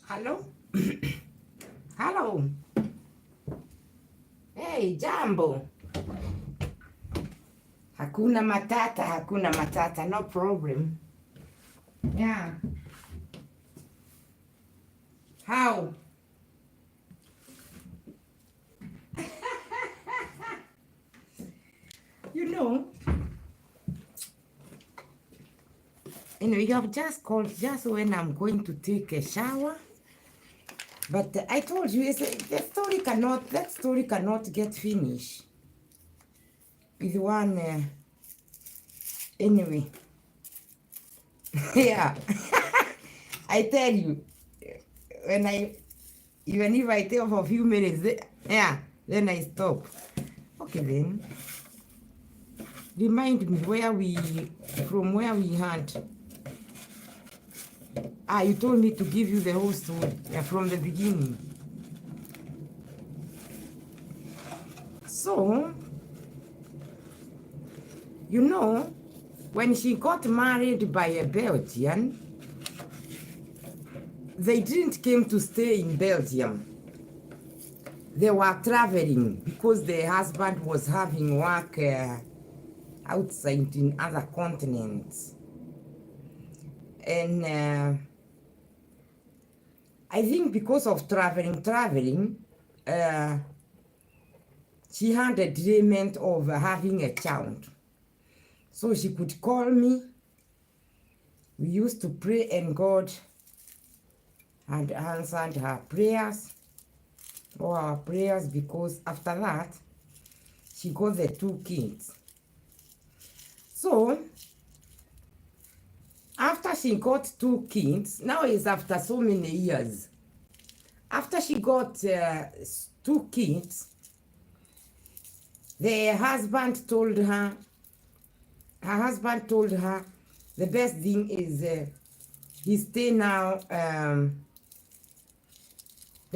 Halo? Halo? Hey, jambo. Hakuna matata, no problem. Yeah. How? You know, you have just called just when I'm going to take a shower. But I told you, that story cannot get finished with one, anyway. Yeah. I tell you, even if I tell for a few minutes, then I stop. Okay then. Remind me from where we had. You told me to give you the whole story from the beginning. So, when she got married by a Belgian, they didn't came to stay in Belgium. They were traveling because the husband was having work outside in other continents. And I think because of traveling, she had a dream of having a child. So she could call me. We used to pray and God had answered her prayers, or our prayers, because after that, she got the 2 kids. So, after she got 2 kids, now it's after so many years. After she got 2 kids, her husband told her, the best thing is they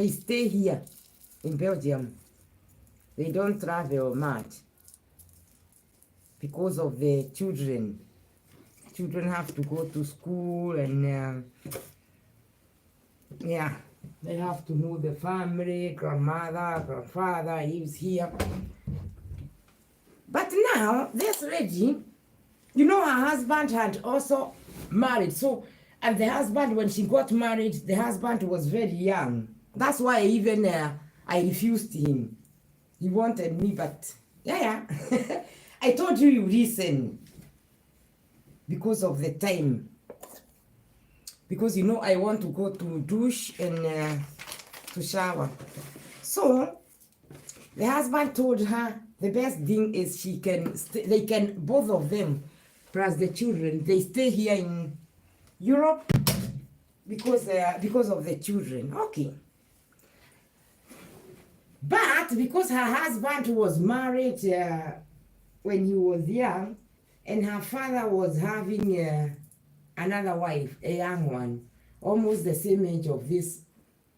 stay here in Belgium. They don't travel much because of the children. Children have to go to school and they have to know the family. Grandmother, grandfather lives here. But now, this lady, her husband had also married. So, and the husband, when she got married, the husband was very young. That's why even I refused him. He wanted me, but I told you listen. Because of the time. Because I want to go to douche and to shower. So the husband told her the best thing is they can, both of them, plus the children, they stay here in Europe because of the children. Okay. But because her husband was married when he was young, and her father was having another wife, a young one, almost the same age of this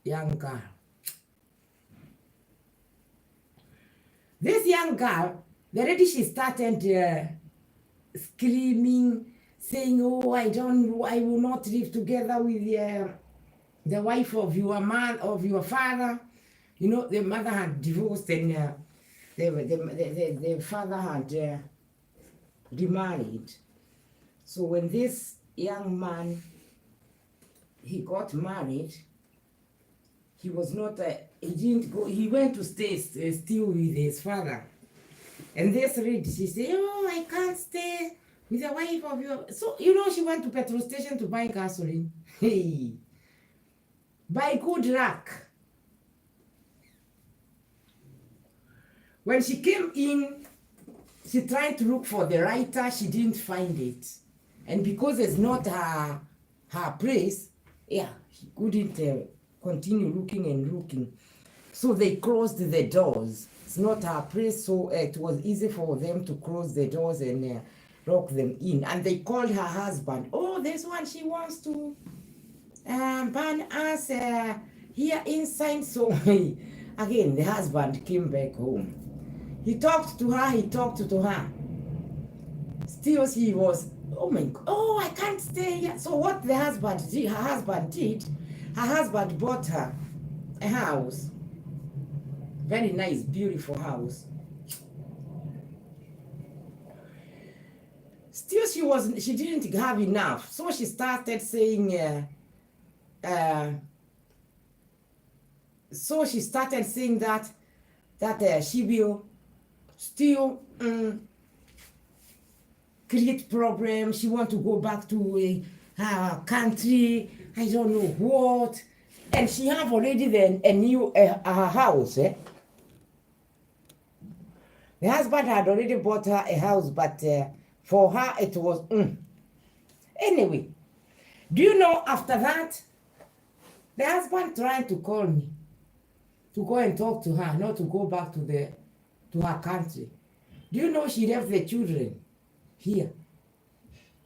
young girl. This young girl, the lady, she started screaming, saying, "Oh, I will not live together with the wife of your man, of your father." The mother had divorced and the father had remarried. So when this young man, he got married, he was not, he didn't go, he went to stay still with his father. And this lady, she said, "Oh, I can't stay with the wife of your..." So, she went to petrol station to buy gasoline. Hey, by good luck, when she came in, she tried to look for the writer, she didn't find it. And because it's not her place, she couldn't continue looking and looking. So they closed the doors. It's not her place, so it was easy for them to close the doors and lock them in. And they called her husband. "Oh, this one, she wants to ban us here inside." So again, the husband came back home. He talked to her. Still, she was, "Oh my God, I can't stay here." So what her husband did Her husband bought her a house, very nice, beautiful house. Still, she didn't have enough, so she started saying, that she will still create problems. She want to go back to her country. I don't know what. And she have already then a new her house. The husband had already bought her a house, but for her it was anyway. Do you know, after that, the husband tried to call me to go and talk to her, not to go back to her country. Do you know she left the children here?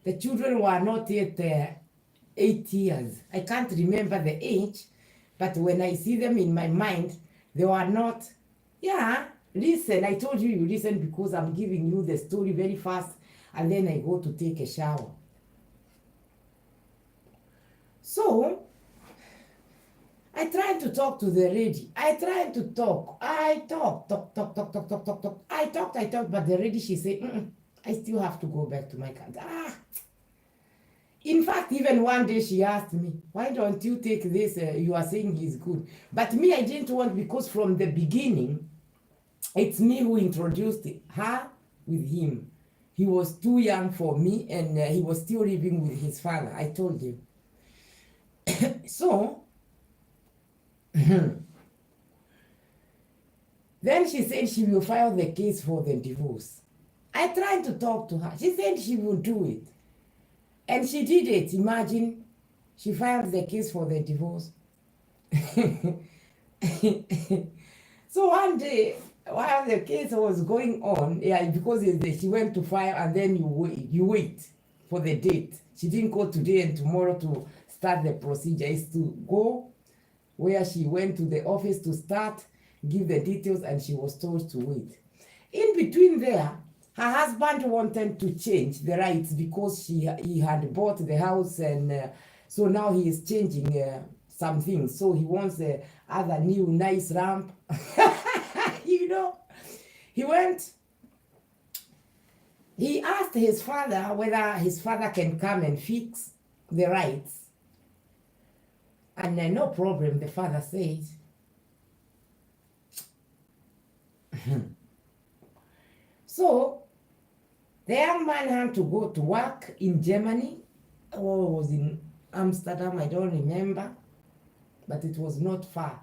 The children were not yet 8 years. I can't remember the age, but when I see them in my mind, they were not. Yeah, listen, I told you listen because I'm giving you the story very fast, and then I go to take a shower. So, I tried to talk to the lady. I tried to talk. I talked. I talked, but the lady, she said, I still have to go back to my country. In fact, even one day she asked me, why don't you take this? You are saying he's good. But me, I didn't want, because from the beginning, it's me who introduced her with him. He was too young for me, and he was still living with his father. I told you. So, then she said she will file the case for the divorce. I tried to talk to her. She said she will do it. And she did it. Imagine, she filed the case for the divorce. So one day, while the case was going on, because she went to file, and then you wait for the date. She didn't go today and tomorrow to start the procedure. It's to go where she went to the office to start, give the details, and she was told to wait. In between there, her husband wanted to change the rights because he had bought the house, and so now he is changing some things. So he wants other new nice ramp. You know, he asked his father whether his father can come and fix the rights. And no problem, the father said. So, the young man had to go to work in Germany, or was in Amsterdam, I don't remember, but it was not far.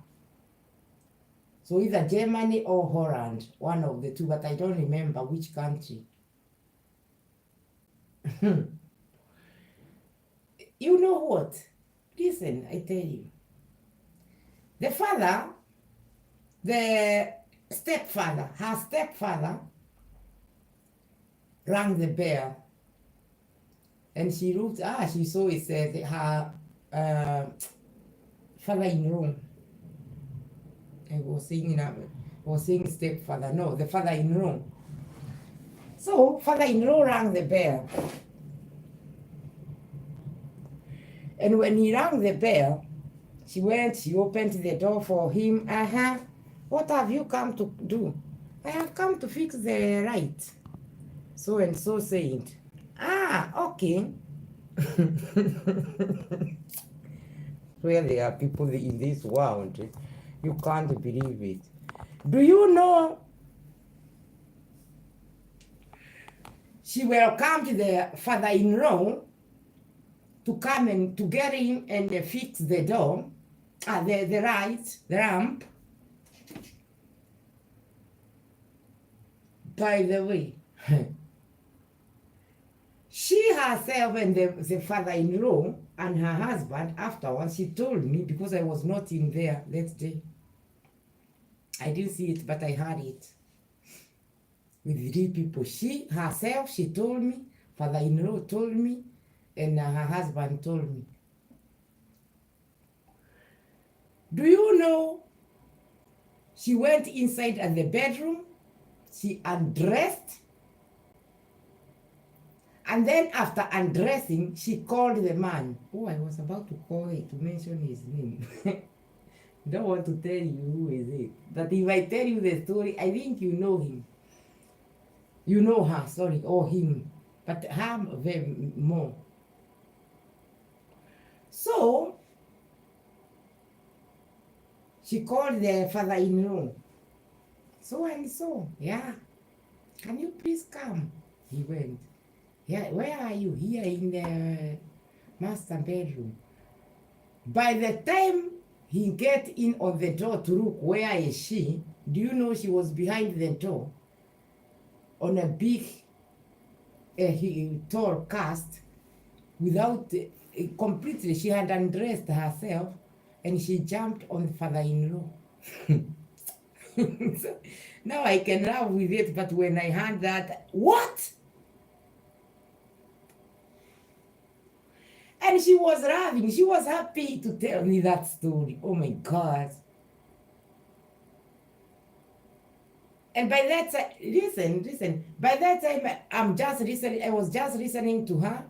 So either Germany or Holland, one of the two, but I don't remember which country. You know what? Listen, I tell you. The father, her stepfather, rang the bell. And she looked, she saw it said her father-in-law. I was saying stepfather. No, the father-in-law. So, father-in-law rang the bell. And when he rang the bell, she opened the door for him. What have you come to do? I have come to fix the right. So and so said. Okay. Where there are people in this world, you can't believe it. Do you know? She welcomed the father-in-law to come and to get in and fix the door, the ramp. By the way, she herself and the father-in-law and her husband afterwards, she told me, because I was not in there that day. I didn't see it, but I heard it. With 3 people. She herself, she told me, father-in-law told me, and her husband told me. Do you know, she went inside at the bedroom, she undressed, And then after undressing, she called the man. Oh, I was about to call it, to mention his name. Don't want to tell you who is it. But if I tell you the story, I think you know him. You know her, sorry, or him. But her very more. So, she called the father-in-law. So and so, yeah. Can you please come? He went. Yeah, where are you? Here in the master bedroom. By the time he get in on the door to look, where is she? Do you know she was behind the door on a big, tall cast without, completely, she had undressed herself and she jumped on the father-in-law. So, now I can laugh with it, but when I heard that, what? And she was laughing. She was happy to tell me that story. Oh my God. And by that time, listen. By that time, I'm just listening. I was just listening to her,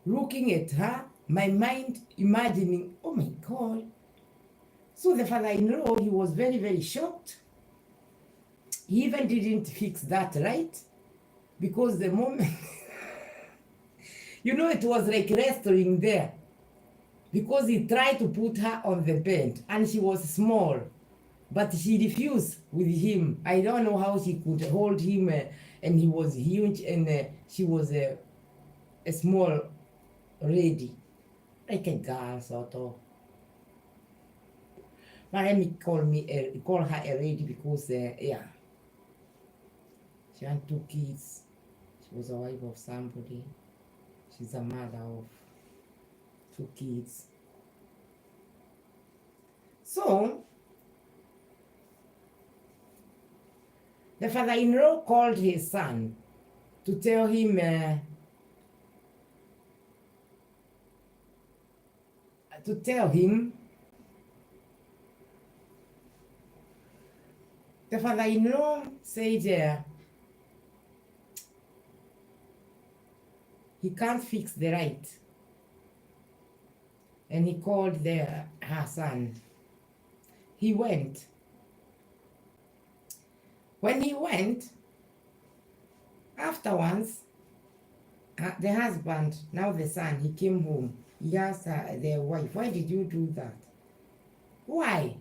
looking at her, my mind imagining, oh my God. So the father-in-law, he was very, very shocked. He even didn't fix that right. Because the moment, it was like wrestling there. Because he tried to put her on the bed and she was small. But she refused with him. I don't know how she could hold him, and he was huge, and she was a small lady, like a girl sort of. But let me call her a lady because, yeah, she had 2 kids. She was a wife of somebody. She's a mother of 2 kids. So, the father-in-law called his son to tell him the father-in-law said he can't fix the right. And he called her son. He went. When he went, afterwards, the husband, now the son, he came home. He asked the wife, why did you do that? Why?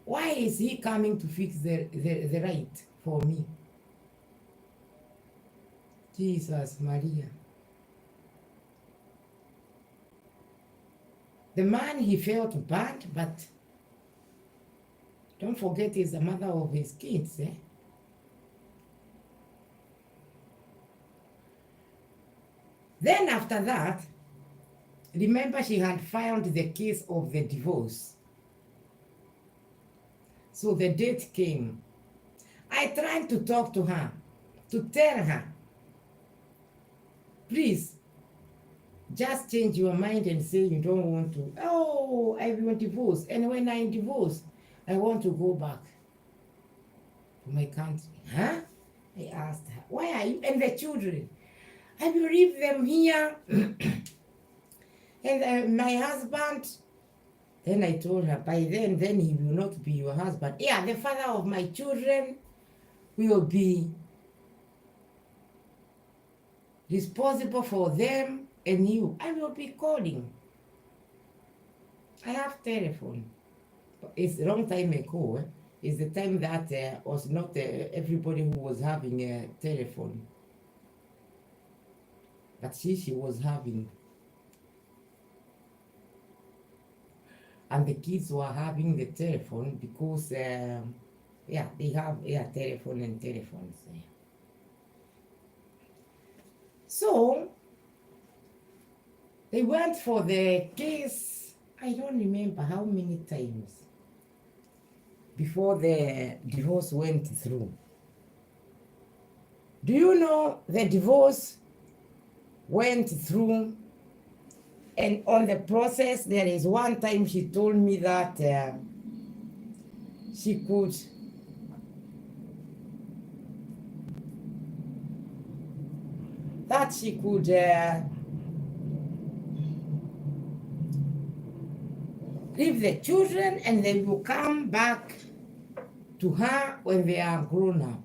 Why is he coming to fix the right for me? Jesus Maria. The man, he felt bad, but don't forget he's the mother of his kids, eh? Then after that, remember she had filed the case of the divorce. So the date came. I tried to talk to her, to tell her, please, just change your mind and say you don't want to. Oh, I want divorce. And when I divorce, I want to go back to my country. Huh? I asked her, why are you? And the children, I will leave them here. And my husband, then I told her, by then he will not be your husband. Yeah, the father of my children will be responsible for them, and you. I will be calling. I have telephone. It's a long time ago. It's the time that was not everybody who was having a telephone. But she was having. And the kids were having the telephone because, they have telephone and telephones. So, they went for the case, I don't remember how many times before the divorce went through. Do you know the divorce went through, and on the process, there is one time she told me that she could that she could leave the children and they will come back to her when they are grown up.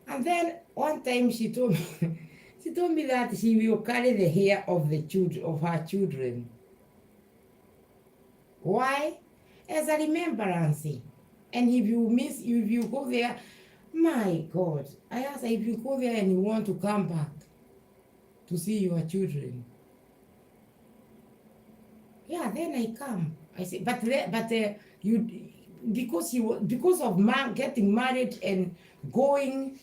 And then one time she told me, she told me that she will carry the hair of the children, of her children. Why? As a remembrance. And if you go there, my God, I asked her, if you go there and you want to come back to see your children, yeah, then I come. I say, but you, because of getting married and going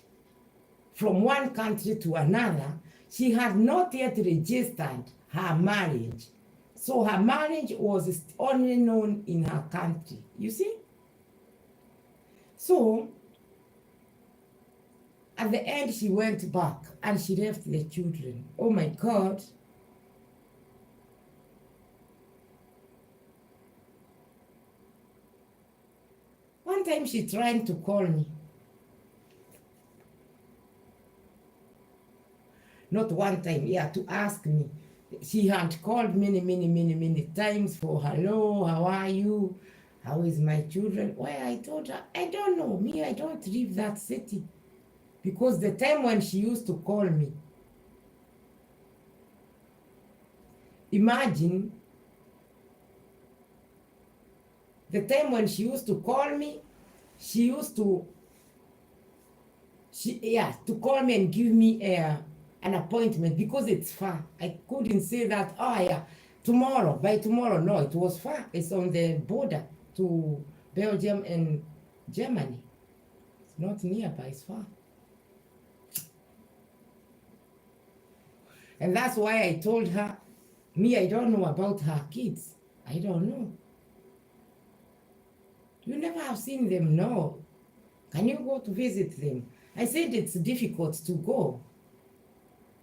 from one country to another, she had not yet registered her marriage. So her marriage was only known in her country, you see? So, at the end, she went back and she left the children. Oh my God. One time she tried to call me. Not one time, yeah, to ask me. She had called many times for hello, how are you? How is my children? Well, I told her, I don't know. Me, I don't leave that city. Because the time when she used to call me, imagine, the time when she used to call me, she used to, to call me and give me an appointment because it's far. I couldn't say that, oh yeah, tomorrow, by tomorrow. No, it was far. It's on the border to Belgium and Germany. It's not nearby, it's far. And that's why I told her, me, I don't know about her kids. I don't know. You never have seen them, no. Can you go to visit them? I said it's difficult to go.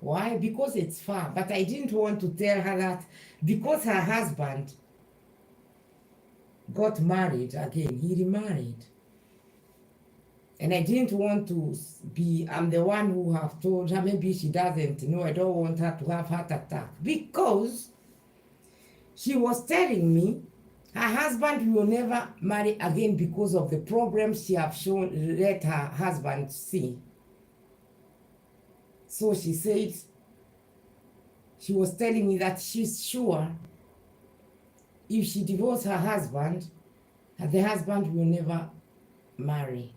Why? Because it's far. But I didn't want to tell her that because her husband got married again, he remarried. And I didn't want to be, I'm the one who have told her, maybe she doesn't know, I don't want her to have heart attack. Because she was telling me her husband will never marry again because of the problems she have let her husband see. So she said, she was telling me that she's sure if she divorces her husband, the husband will never marry.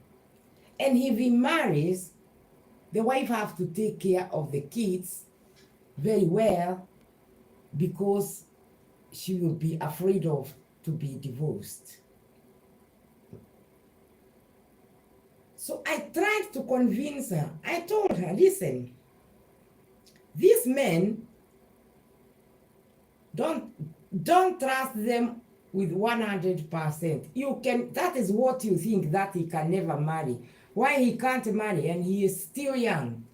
And if he marries, the wife have to take care of the kids very well because she will be afraid of to be divorced. So I tried to convince her. I told her, listen, these men, don't trust them with 100%. You can, that is what you think, that he can never marry. Why he can't marry and he is still young?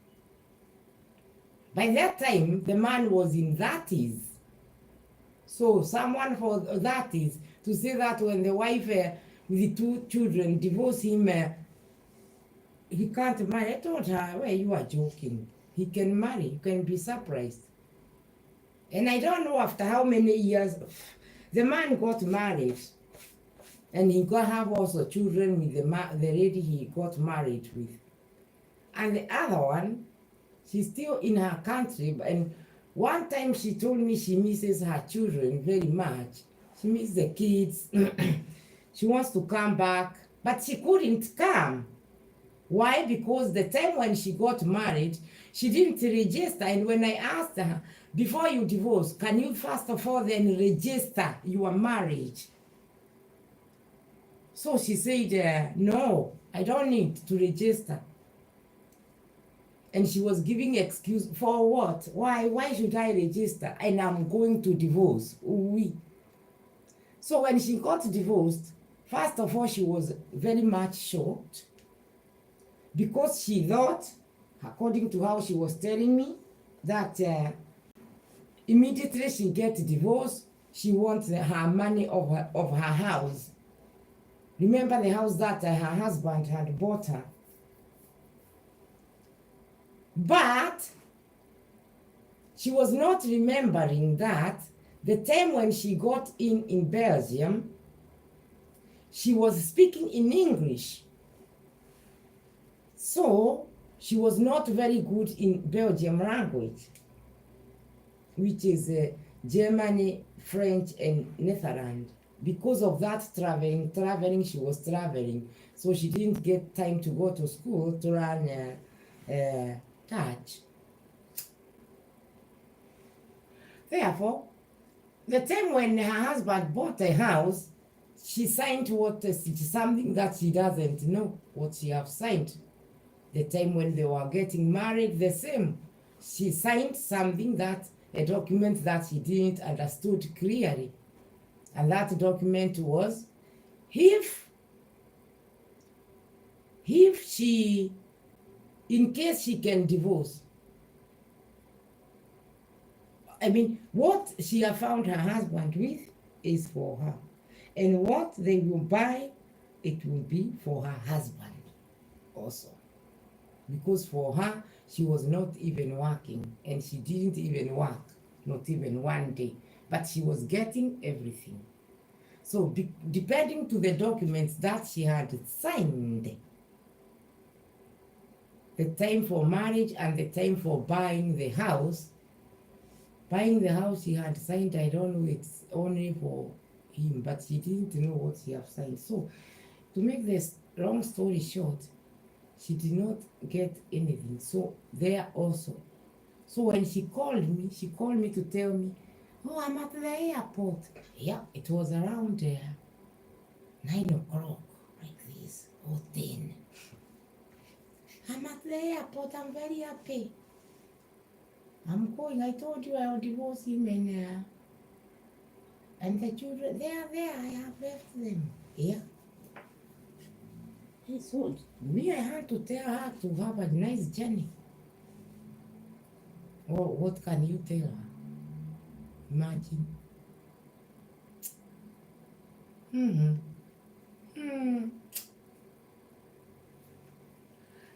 By that time, the man was in 30s. So someone for 30s to say that when the wife with the 2 children divorce him, he can't marry. I told her, well, you are joking. He can marry. You can be surprised. And I don't know after how many years, the man got married. And he got have also children with the lady he got married with. And the other one, she's still in her country. And one time she told me she misses her children very much. She misses the kids. She wants to come back, but she couldn't come. Why? Because the time when she got married, she didn't register. And when I asked her, before you divorce, can you first of all then register your marriage? So she said, no, I don't need to register. And she was giving excuse for what? Why should I register? And I'm going to divorce. Oui. So when she got divorced, first of all, she was very much shocked because she thought, according to how she was telling me, that immediately she gets divorced, she wants her money of her house. remember the house that her husband had bought her. But she was not remembering that the time when she got in Belgium, she was speaking in English. So she was not very good in Belgium language, which is Germany, French, and Netherlands. Because of that traveling, she was traveling. So she didn't get time to go to school to learn Dutch. Therefore, the time when her husband bought a house, she signed something that she doesn't know what she have signed. The time when they were getting married, the same. She signed something that, a document that she didn't understood clearly. And that document was, if she, in case she can divorce, I mean, what she have found her husband with is for her. And what they will buy, it will be for her husband also. Because for her, she was not even working, and she didn't even work, not even one day. But she was getting everything. So depending to the documents that she had signed, the time for marriage and the time for buying the house, she had signed, I don't know, it's only for him, but she didn't know what she had signed. So to make this long story short, she did not get anything. So there also. So when she called me to tell me, oh, I'm at the airport. Yeah, it was around 9 o'clock, like this, or 10. I'm at the airport, I'm very happy. I'm going, I told you I will divorce him, and the children, they are there, I have left them. Yeah. So me, I had to tell her to have a nice journey. Or what can you tell her? Imagine.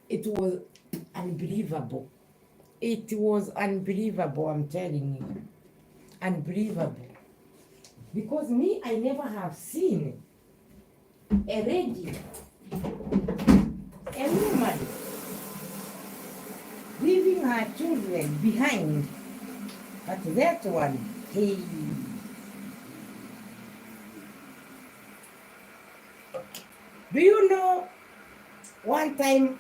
It was unbelievable. It was unbelievable, I'm telling you. Unbelievable. Because me, I never have seen a lady, a woman, leaving her children behind. But that one, hey. Do you know, one time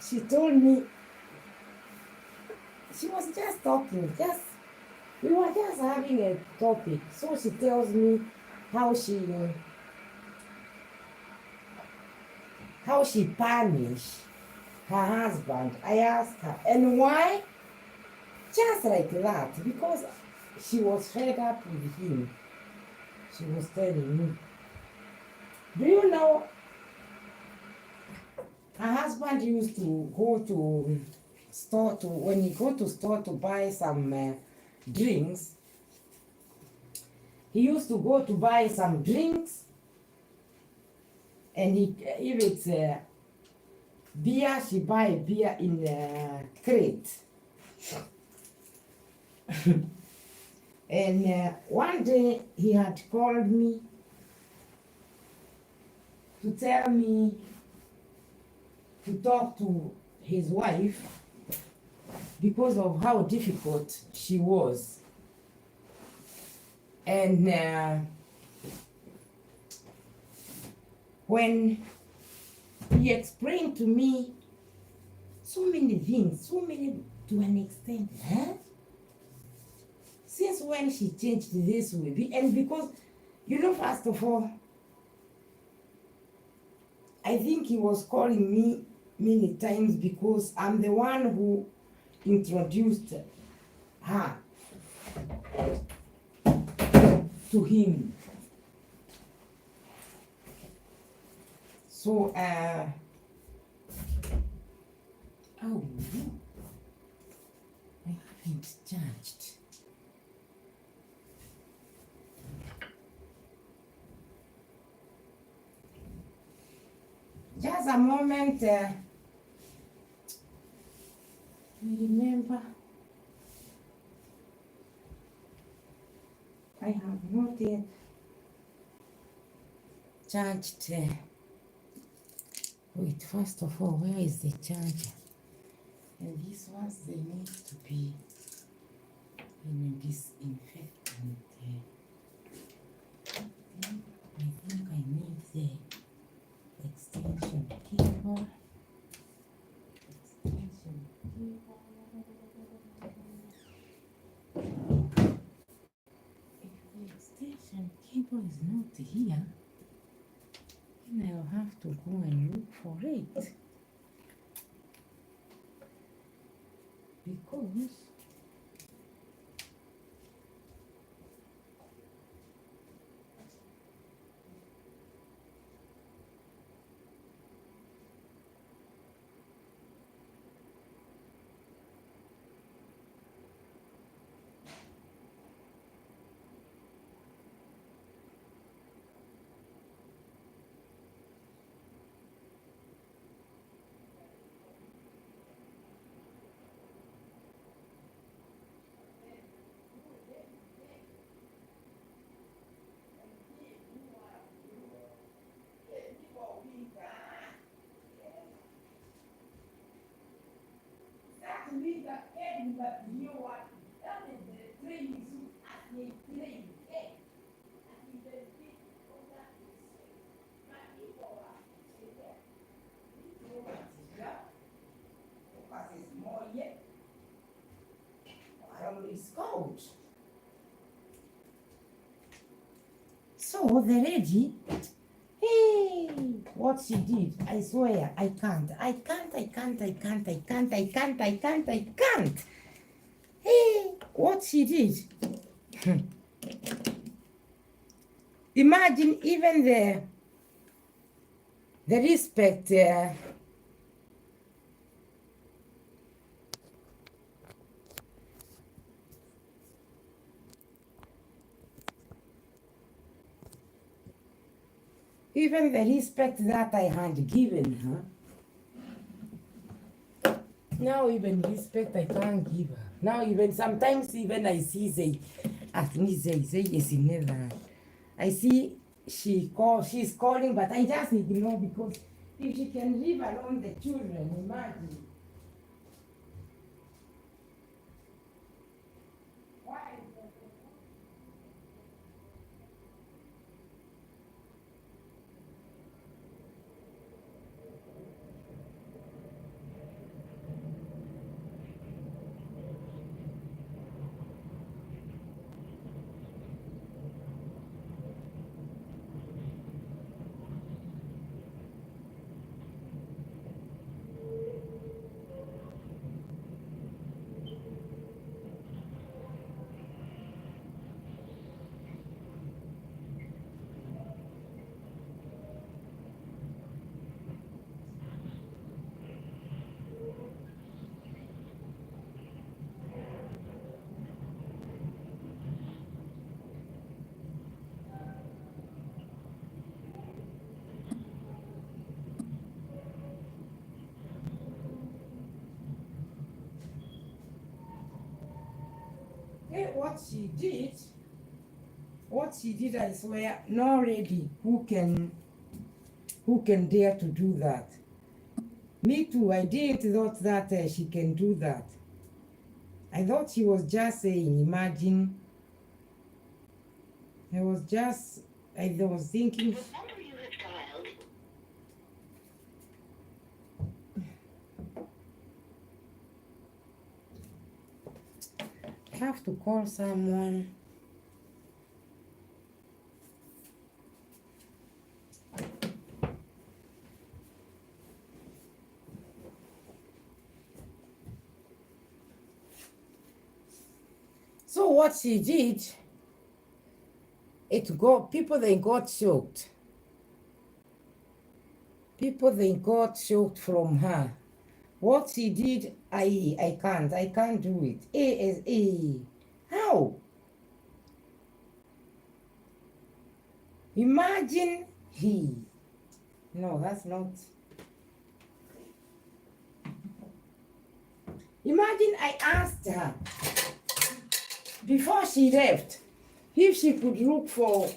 she told me, she was just talking, we were just having a topic. So she tells me how she punished her husband. I asked her, and why? Just like that, because she was fed up with him. She was telling me. Do you know, her husband used to go to store when he go to store to buy some drinks, he used to go to buy some drinks, and if it's beer, she buy beer in a crate. And one day he had called me to tell me to talk to his wife because of how difficult she was. And when he explained to me so many things, so many to an extent, since when she changed this with me, and because, you know, first of all, I think he was calling me many times because I'm the one who introduced her to him. So, oh, I haven't charged. was a moment, I remember, I have not yet charged. Wait, first of all, where is the charger? And these ones, they need to be in disinfectant. I think I need the extension cable. Extension cable. If the extension cable is not here, then I'll have to go and look for it. Because it's cold. So the lady, hey, what she did, I swear, I can't. Hey, what she did. Imagine even the respect. Even the respect that I had given her. Now even respect I can't give her. Now even sometimes even I see say at me say yes in never. I see she's calling, but I just ignore because if she can leave alone the children, imagine. Why? Hey, what she did, I swear, no lady who can dare to do that. Me too, I didn't thought that she can do that. I thought she was just saying, imagine. I was thinking. The number you have dialed. I have to call someone. So what she did, people they got shocked. People they got shocked from her. What she did, I can't do it. How? Imagine he. No, that's not. Imagine I asked her before she left if she could look for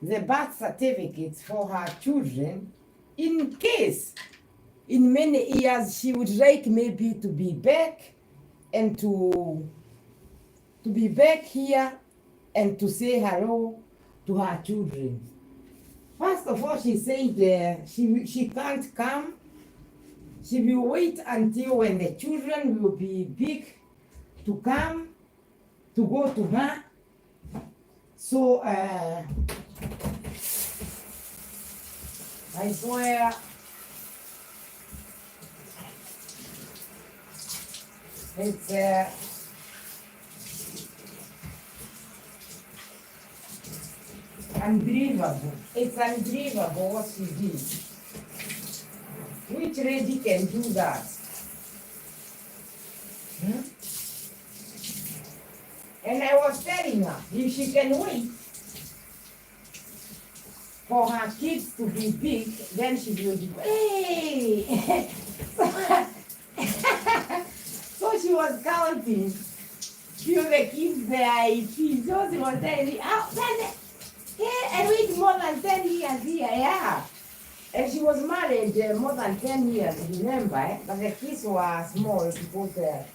the birth certificates for her children in case in many years she would like maybe to be back and to be back here and to say hello to her children. First of all, she said she can't come. She will wait until when the children will be big to come to go to her. So I swear it's unbelievable. It's unbelievable what she did. Which lady can do that? Hmm? And I was telling her, if she can wait for her kids to be big, then she will be, hey! So she was counting. Few the kids there, so she was telling me, oh, yeah, and wait more than 10 years here, yeah. And she was married more than 10 years, remember? But the kids were small because I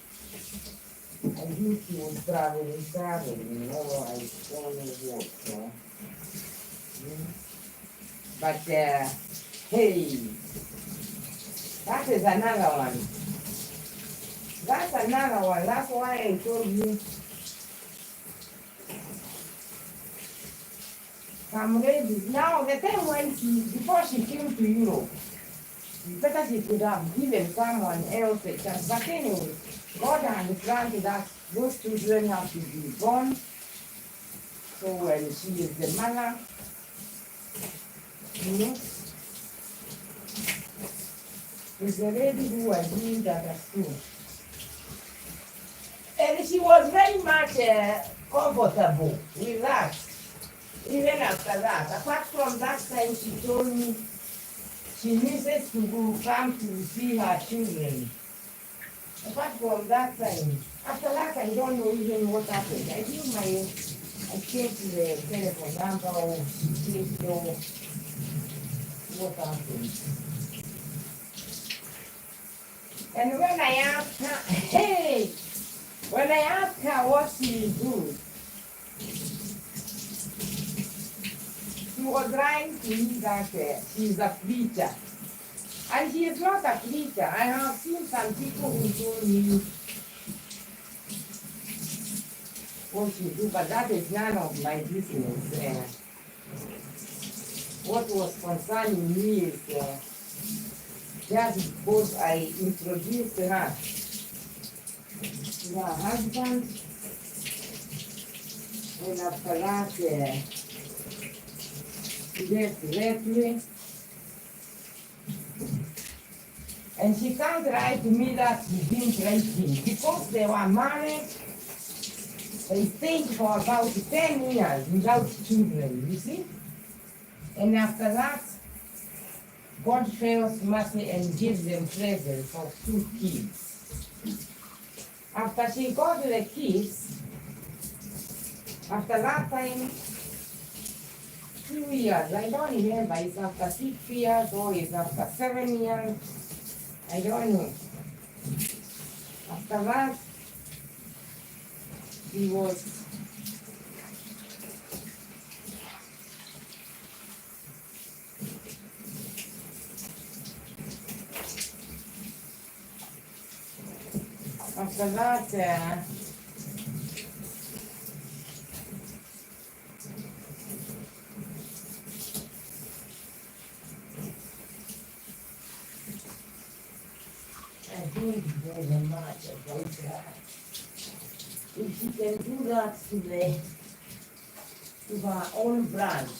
think she was traveling, you know, I don't know what. So. But, hey, that is another one. That's another one. That's why I told you. Some ladies, now the time when before she came to Europe, better she could have given someone else a chance. But anyway, God has granted that those children have to be born. So when she is the mother, you know, is a lady who was doing that at school. And she was very much comfortable with that. Even after that, apart from that time, she told me she misses to come to see her children. Apart from that time, after that, I don't know even what happened. I think I changed the telephone number or didn't know what happened. And when I asked her, hey, when I asked her what she do, she was trying to me that she's a preacher. And she is not a preacher. I have seen some people who told me what she do, but that is none of my business. What was concerning me is just because I introduced her to her husband, and after that, she left directly. And she can't write to me that she didn't write him because they were married. They stayed for about 10 years without children, you see? And after that, God shows mercy and gives them presents of 2 kids. After she got the kids, after that time, 2 years, I don't remember, it's after 6 years or it's after 7 years, I don't know. After that, he was after that I think very much about that. If she can do that to her own branch,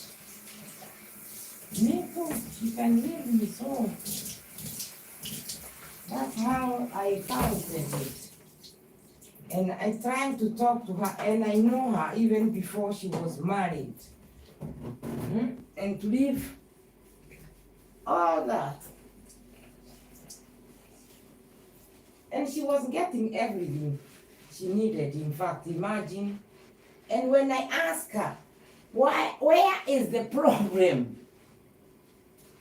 me too, she can give me so. That's how I counted it. And I tried to talk to her, and I know her even before she was married. And to leave all that. And she was getting everything she needed, in fact, imagine. And when I asked her, where is the problem?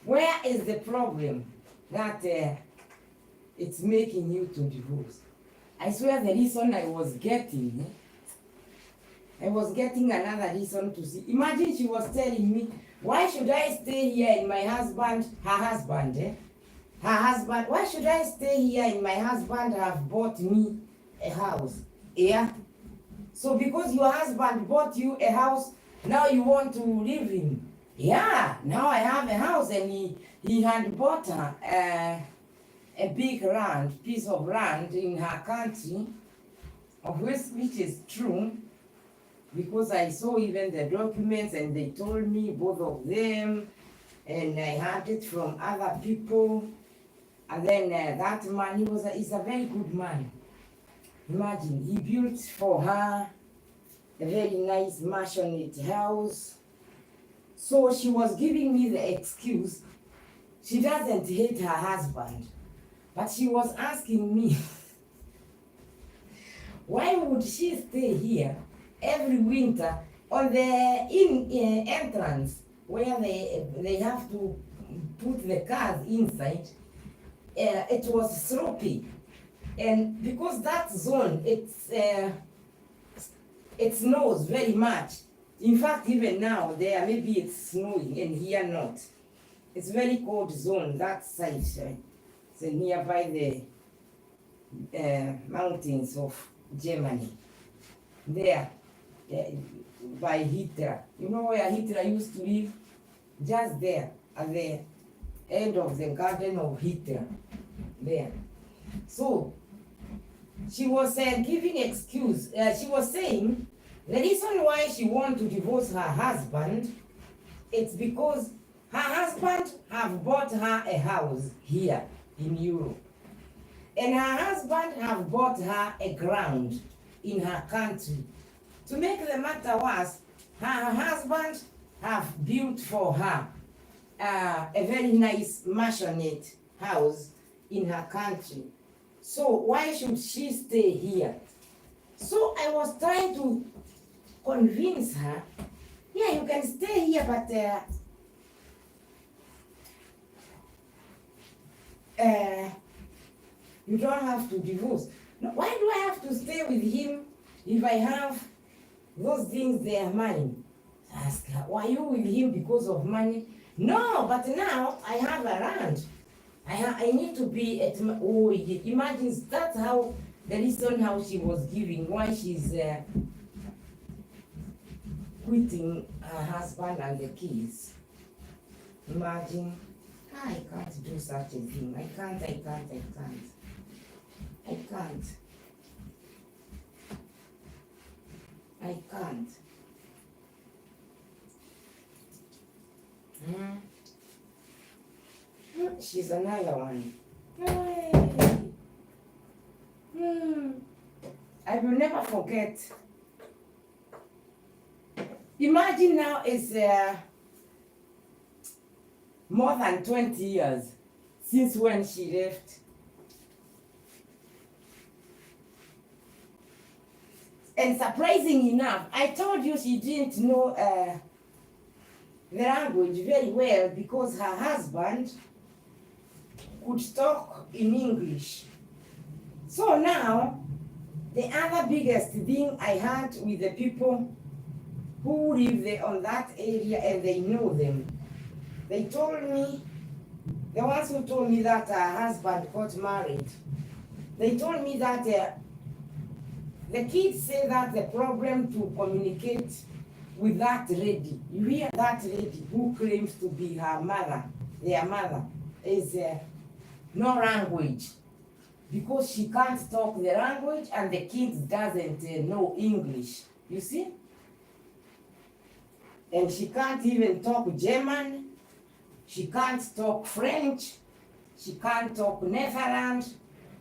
Where is the problem that it's making you to divorce? I swear the reason I was getting another reason to see. Imagine she was telling me, why should I stay here in my husband, why should I stay here in my husband have bought me a house? Yeah. So because your husband bought you a house, now you want to live in. Yeah, now I have a house, and he had bought her a big piece of land in her country, of which is true, because I saw even the documents, and they told me, both of them, and I heard it from other people. And then that man, he's a very good man. Imagine, he built for her a very nice mansionette house. So she was giving me the excuse she doesn't hate her husband, but she was asking me why would she stay here every winter on the entrance where they have to put the cars inside. It was sloppy, and because that zone, it snows very much. In fact, even now, there maybe it's snowing, and here not. It's very cold zone, that side. It's nearby the mountains of Germany. There, by Hitler. You know where Hitler used to live? Just there, at the end of the garden of Hitler. There. So, she was giving excuse. She was saying, the reason why she wants to divorce her husband, it's because her husband have bought her a house here in Europe. And her husband have bought her a ground in her country. To make the matter worse, her husband have built for her a very nice mansionette house in her country. So why should she stay here? So I was trying to convince her, yeah, you can stay here, but you don't have to divorce. Now, why do I have to stay with him if I have those things, they are mine? Ask her, why are you with him because of money? No, but now I have a land. I need to be at my, oh, imagine that's how, the reason how she was giving, why she's quitting her husband and the kids. Imagine, I can't do such a thing. I can't. She's another one. I will never forget. Imagine now it's more than 20 years since when she left. And surprising enough, I told you she didn't know the language very well because her husband could talk in English. So now, the other biggest thing I had with the people who live there on that area and they know them, they told me, the ones who told me that her husband got married, they told me that the kids say that the problem to communicate with that lady, you hear that lady who claims to be her mother, their mother, is no language. Because she can't talk the language and the kids doesn't know English, you see? And she can't even talk German, she can't talk French, she can't talk Netherlands,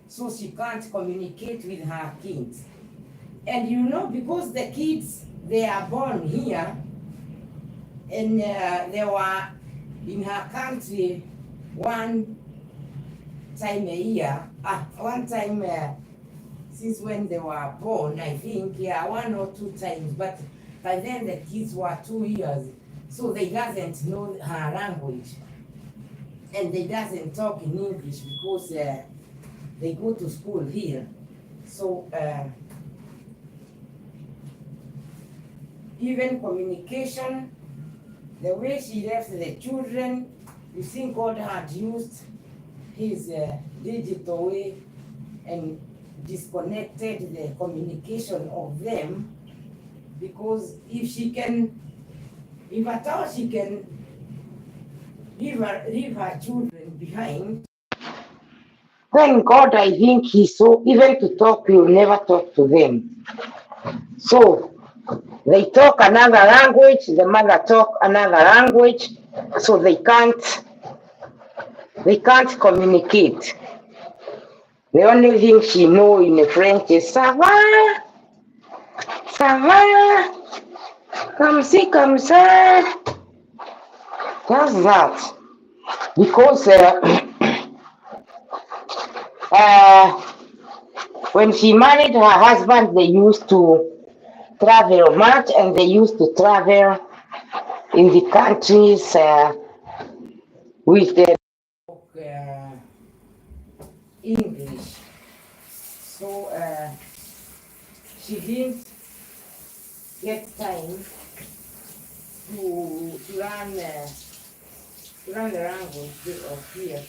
so she can't communicate with her kids. And you know, because the kids, they are born here, and they were in her country, one time a year. One time since when they were born, I think, yeah, 1 or 2 times. But by then the kids were 2 years, so they doesn't know her language, and they doesn't talk in English because they go to school here. So even communication, the way she left the children, you think God had used his digital way and disconnected the communication of them, because if at all she can leave her children behind, then God, I think he saw even to talk, you never talk to them. So they talk another language, the mother talk another language, so they can't communicate. The only thing she know in French is ça va, ça va, comme ci, comme ça. That's that. Because when she married her husband, they used to travel much, and they used to travel in the countries with the English. So she didn't get time to learn the language of here.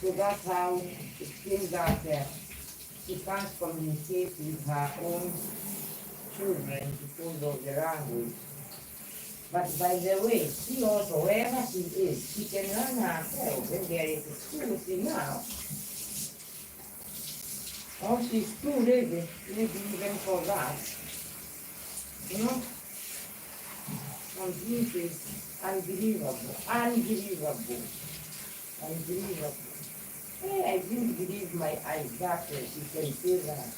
So that's how it came that she can't communicate with her own children because of the language. But by the way, she also, wherever she is, she can learn herself. When there is a school, see now, or she's too lazy, maybe even for that. You know, some things is unbelievable. Hey, I didn't believe my eyes that way. She can say that.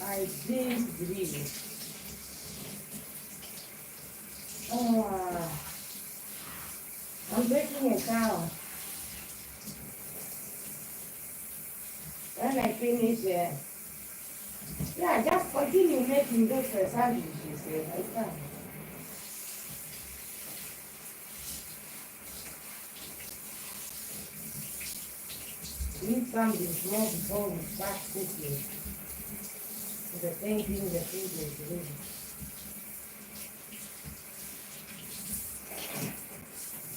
I didn't believe it. I'm breaking it down. When I finish, just continue making those sandwiches. I can. Need something small before we start cooking. The same thing the food is ready.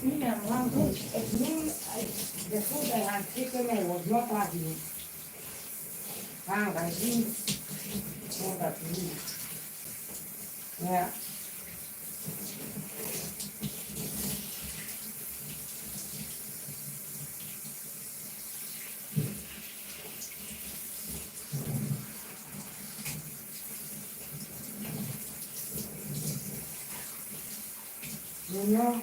Me, I'm hungry. At noon, the food I had taken, I was not having hunger. I didn't know that to eat. Yeah. You know,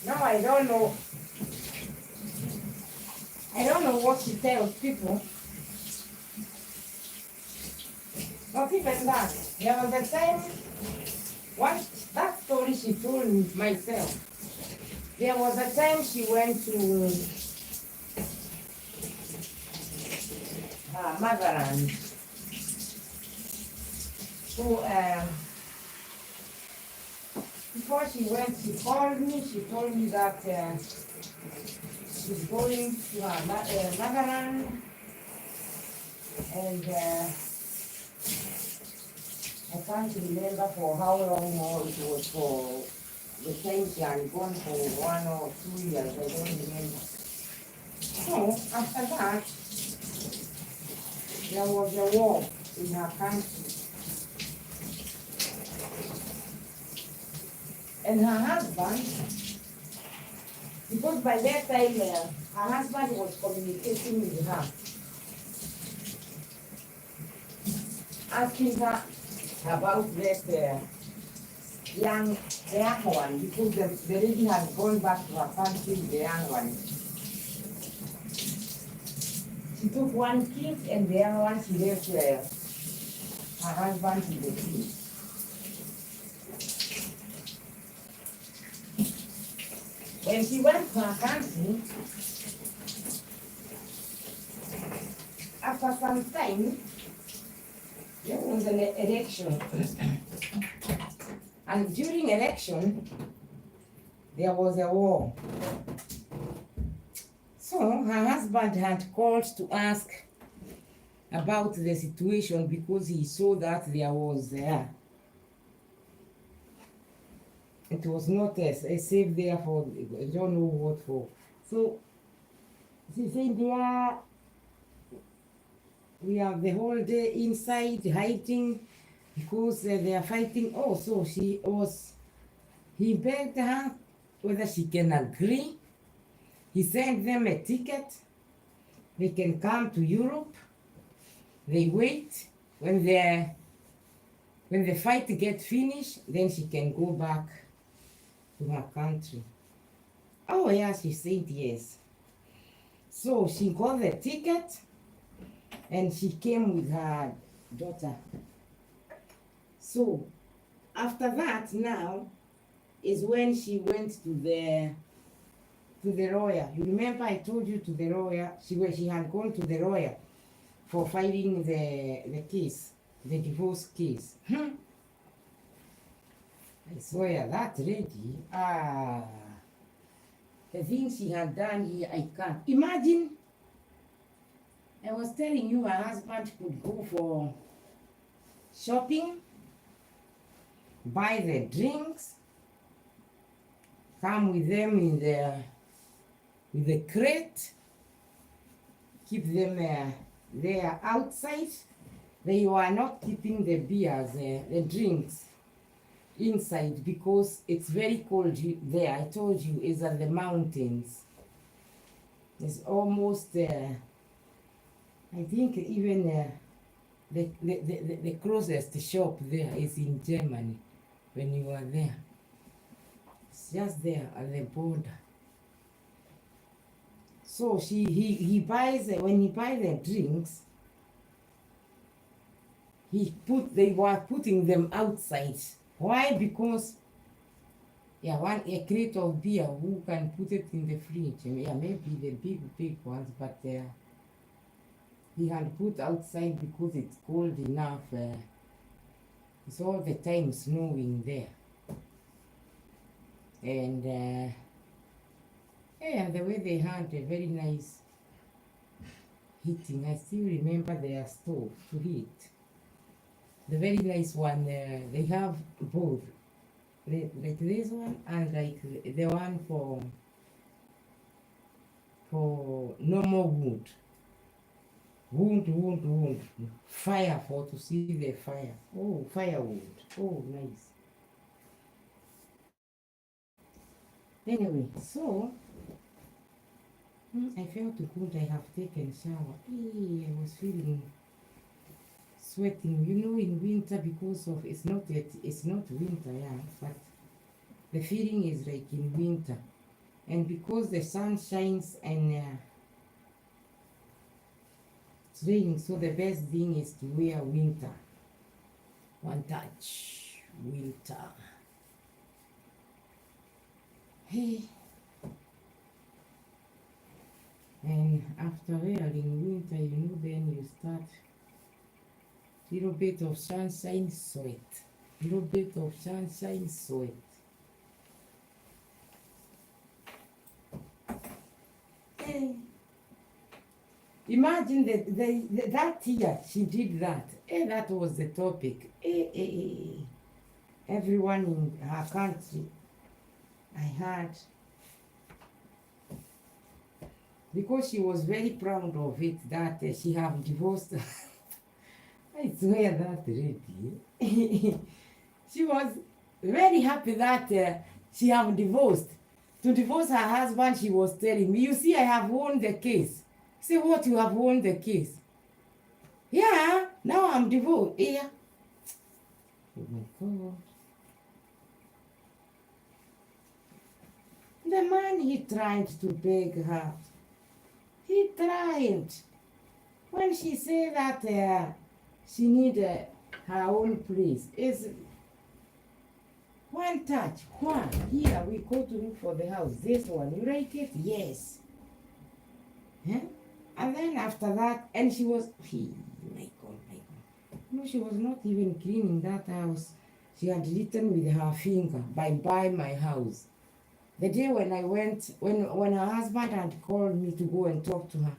now I don't know what to tell people. Not even that. There was a time, that story she told me myself. There was a time she went to her motherland. So before she went, she called me. She told me that she's going to her motherland, and I can't remember for how long, or it was for the time she had gone for 1 or 2 years. I don't remember. So after that, there was a war in her country. And her husband, because by that time her husband was communicating with her, asking her about that the young one, because the lady had gone back to her country with the young one. She took one kid and the young one she left her husband with the kid. When she went to her country, after some time, there was an election. And during election, there was a war. So her husband had called to ask about the situation because he saw that there was it was not a safe there for, I don't know what for. So she said, yeah, we have the whole day inside hiding because they are fighting. Oh, so he begged her whether she can agree. He sent them a ticket. They can come to Europe. They wait. When the fight gets finished, then she can go back to her country. Oh yeah, she said yes. So she got the ticket and she came with her daughter. So after that now is when she went to the lawyer. You remember I told you to the lawyer, she had gone to the lawyer for filing the case, the divorce case. I swear that lady, the things she had done here, I can't. Imagine, I was telling you her husband could go for shopping, buy the drinks, come with them in the crate, keep them there outside. They were not keeping the beers, the drinks inside because it's very cold there. I told you, it's at the mountains. It's almost, I think even the closest shop there is in Germany when you are there. It's just there at the border. So he buys, when he buys the drinks, they were putting them outside. Why? Because a crate of beer, who can put it in the fridge? Yeah, maybe the big ones, but he had put outside because it's cold enough. It's all the time snowing there. And the way they had a very nice heating. I still remember their stove to heat. The very nice one, they have both. Like this one and like the one for normal wood. Wood. Fire to see the fire. Oh, firewood. Oh, nice. Anyway, so I felt good. I have taken shower. I was feeling sweating. You know, in winter because of it's not winter, yeah, but the feeling is like in winter, and because the sun shines and it's raining, so the best thing is to wear winter. One touch, winter. Hey. And after wearing winter, you know, then you start little bit of sunshine sweat. Little bit of sunshine sweat. Hey. Imagine that year she did that. That was the topic. Everyone in her country, I heard, because she was very proud of it that she have divorced. I swear that lady, she was very happy that she have divorced. To divorce her husband, she was telling me, you see, I have won the case. Say, what, you have won the case? Yeah, now I'm divorced. Yeah. Oh my God. The man, he tried to beg her. He tried. When she said that she needed her own place, it's one touch. One. Here, we go to look for the house. This one. You like it? Yes. Huh? And then after that, and she was, my God, my God. No, she was not even cleaning that house. She had written with her finger, bye my house. The day when I went, when her husband had called me to go and talk to her,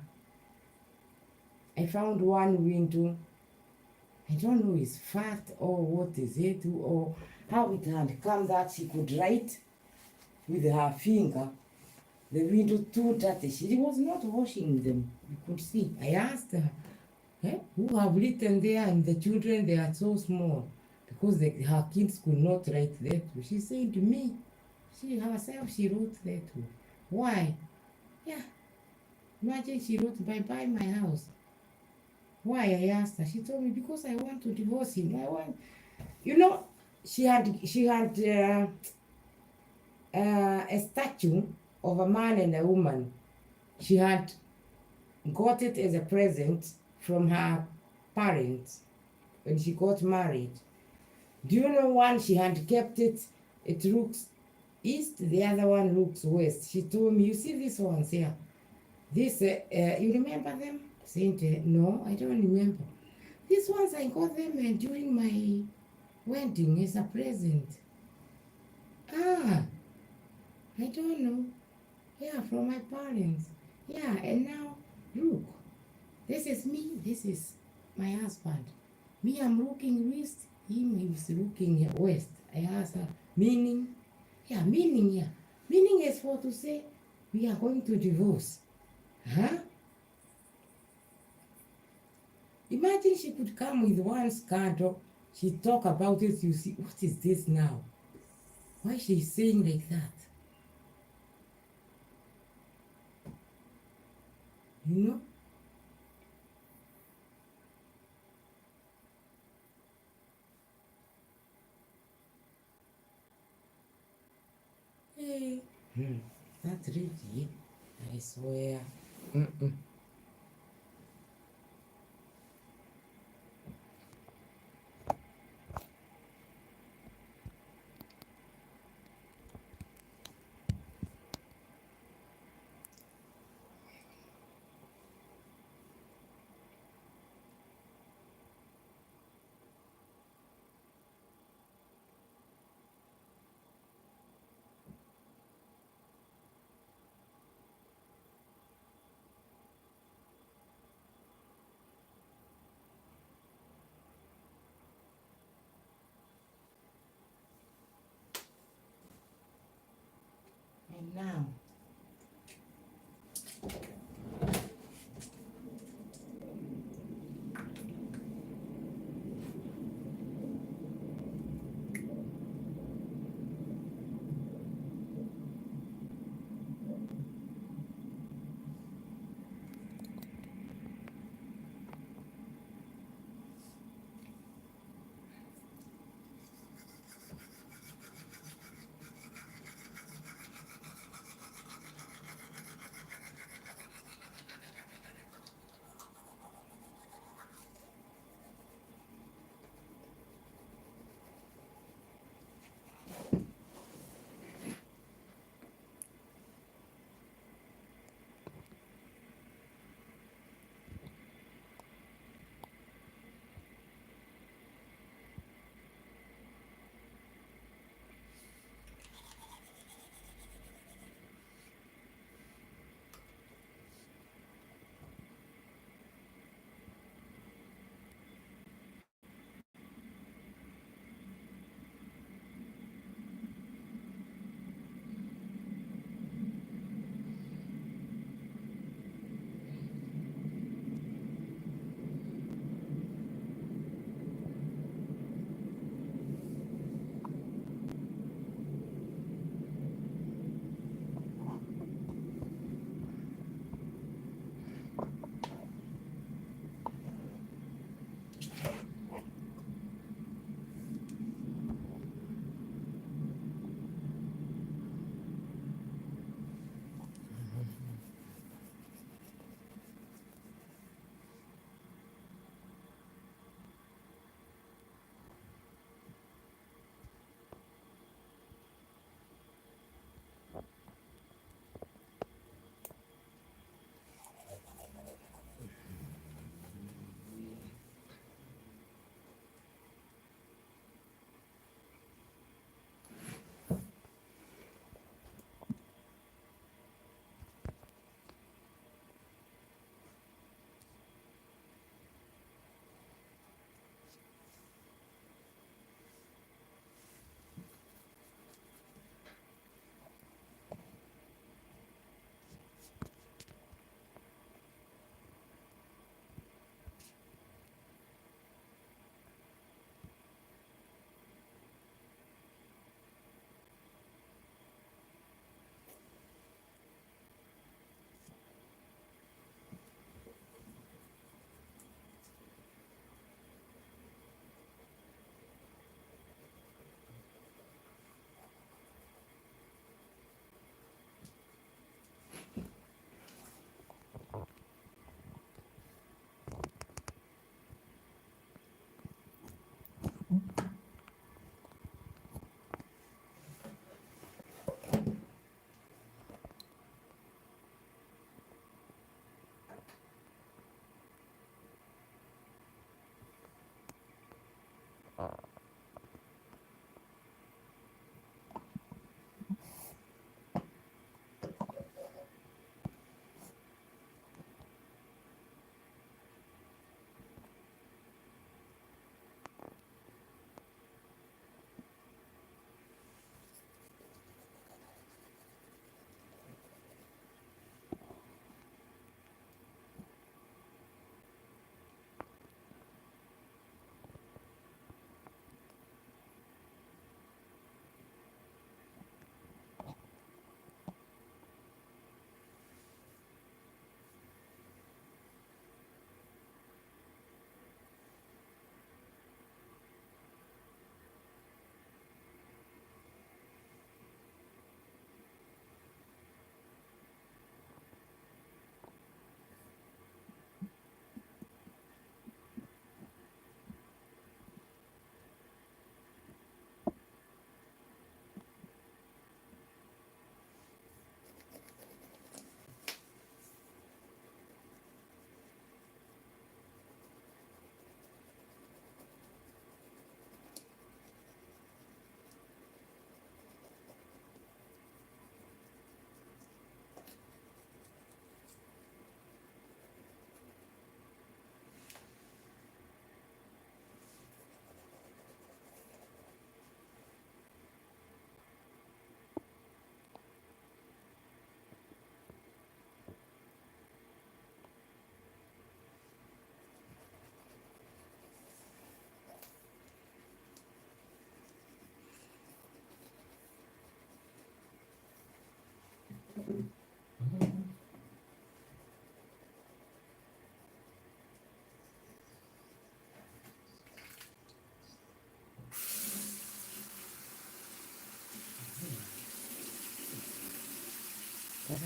I found one window. I don't know it's fat or what is it, or how it had come that she could write with her finger. The window too dirty. She was not washing them. You could see. I asked her, who have written there, and the children, they are so small, because her kids could not write there too. She said to me, she herself, she wrote there too. Why? Yeah. Imagine she wrote, bye my house. Why? I asked her. She told me, because I want to divorce him. I want, you know, she had a statue of a man and a woman. She had got it as a present from her parents when she got married. Do you know one, she had kept it, it looks east, the other one looks west. She told me, you see these ones here? This, you remember them? Saint, no, I don't remember. These ones, I got them during my wedding as a present. Ah, I don't know. Yeah, from my parents. Yeah, and now, look, this is me, this is my husband. Me, I'm looking east, him is looking west. I asked her, meaning? Yeah, meaning, yeah. Meaning is for to say, we are going to divorce. Huh? Imagine she could come with one scandal, she talk about it, you see, what is this now? Why she's saying like that? You know? Hey. That's really, I swear. Mm-mm. And now, ใช่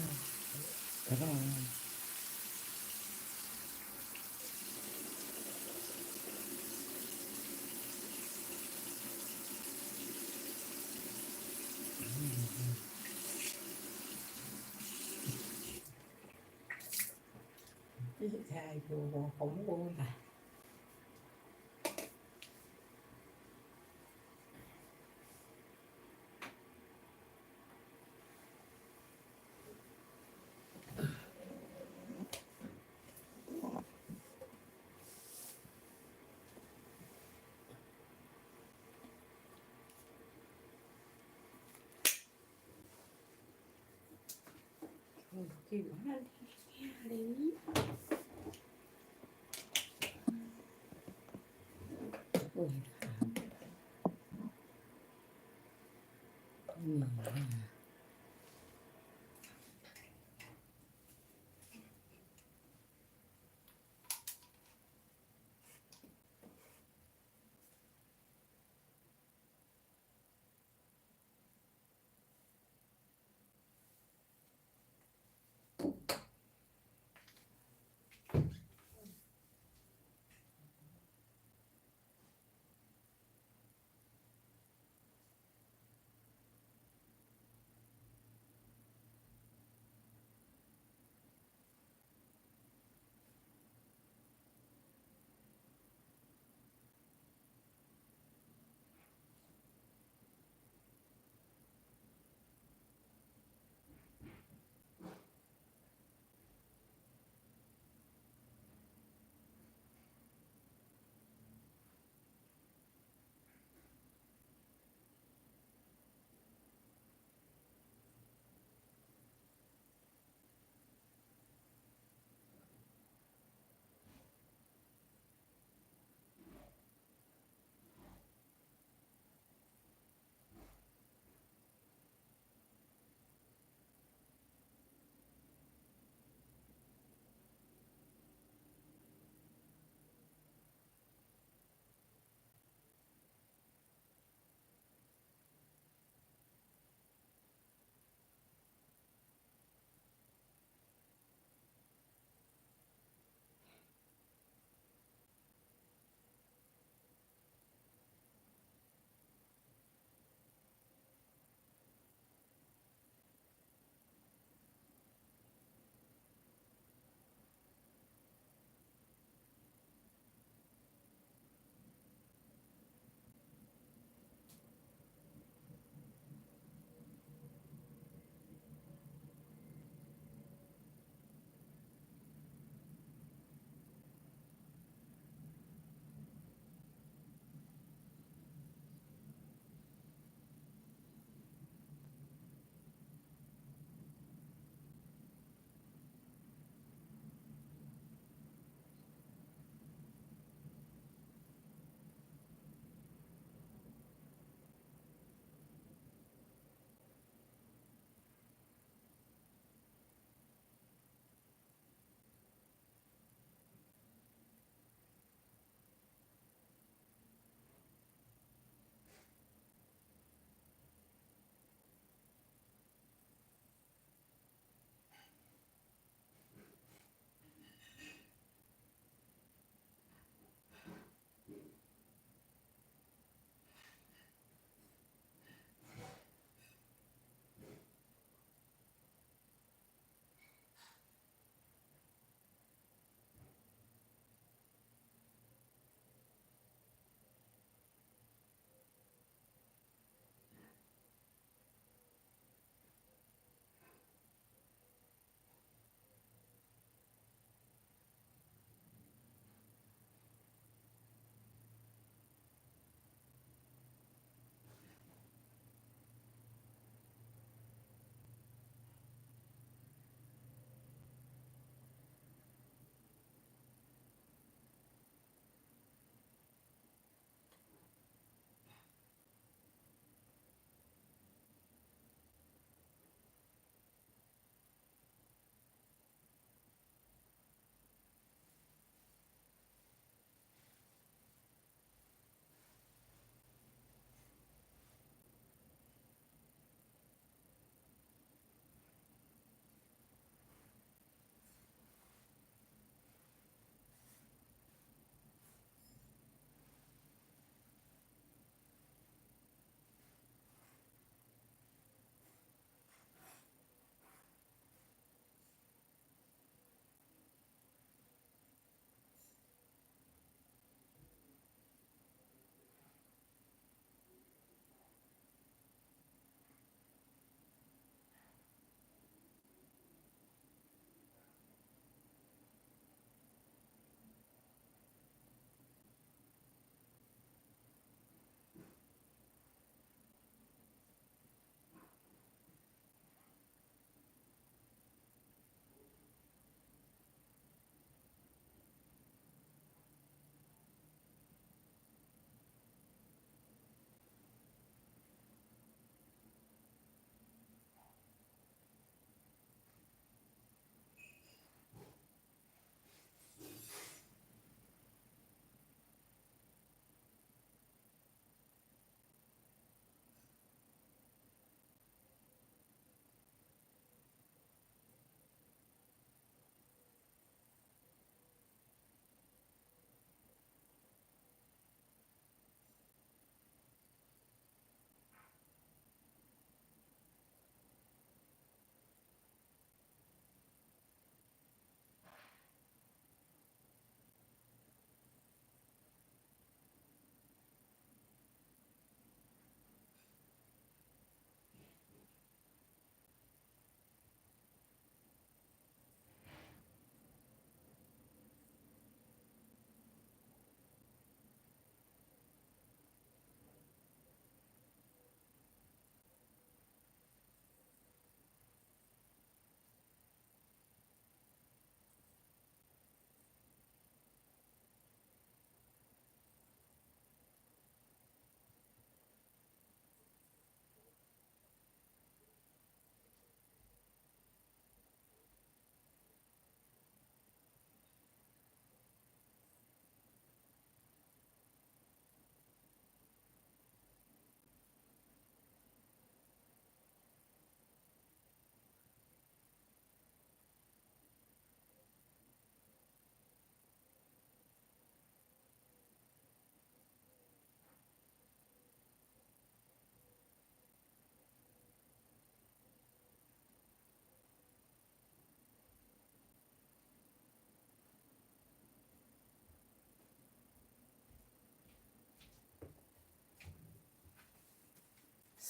ดูผมงงค่ะคิดว่าอะไรนี่โอ้ยนี่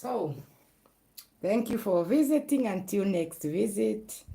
So, thank you for visiting. Until next visit.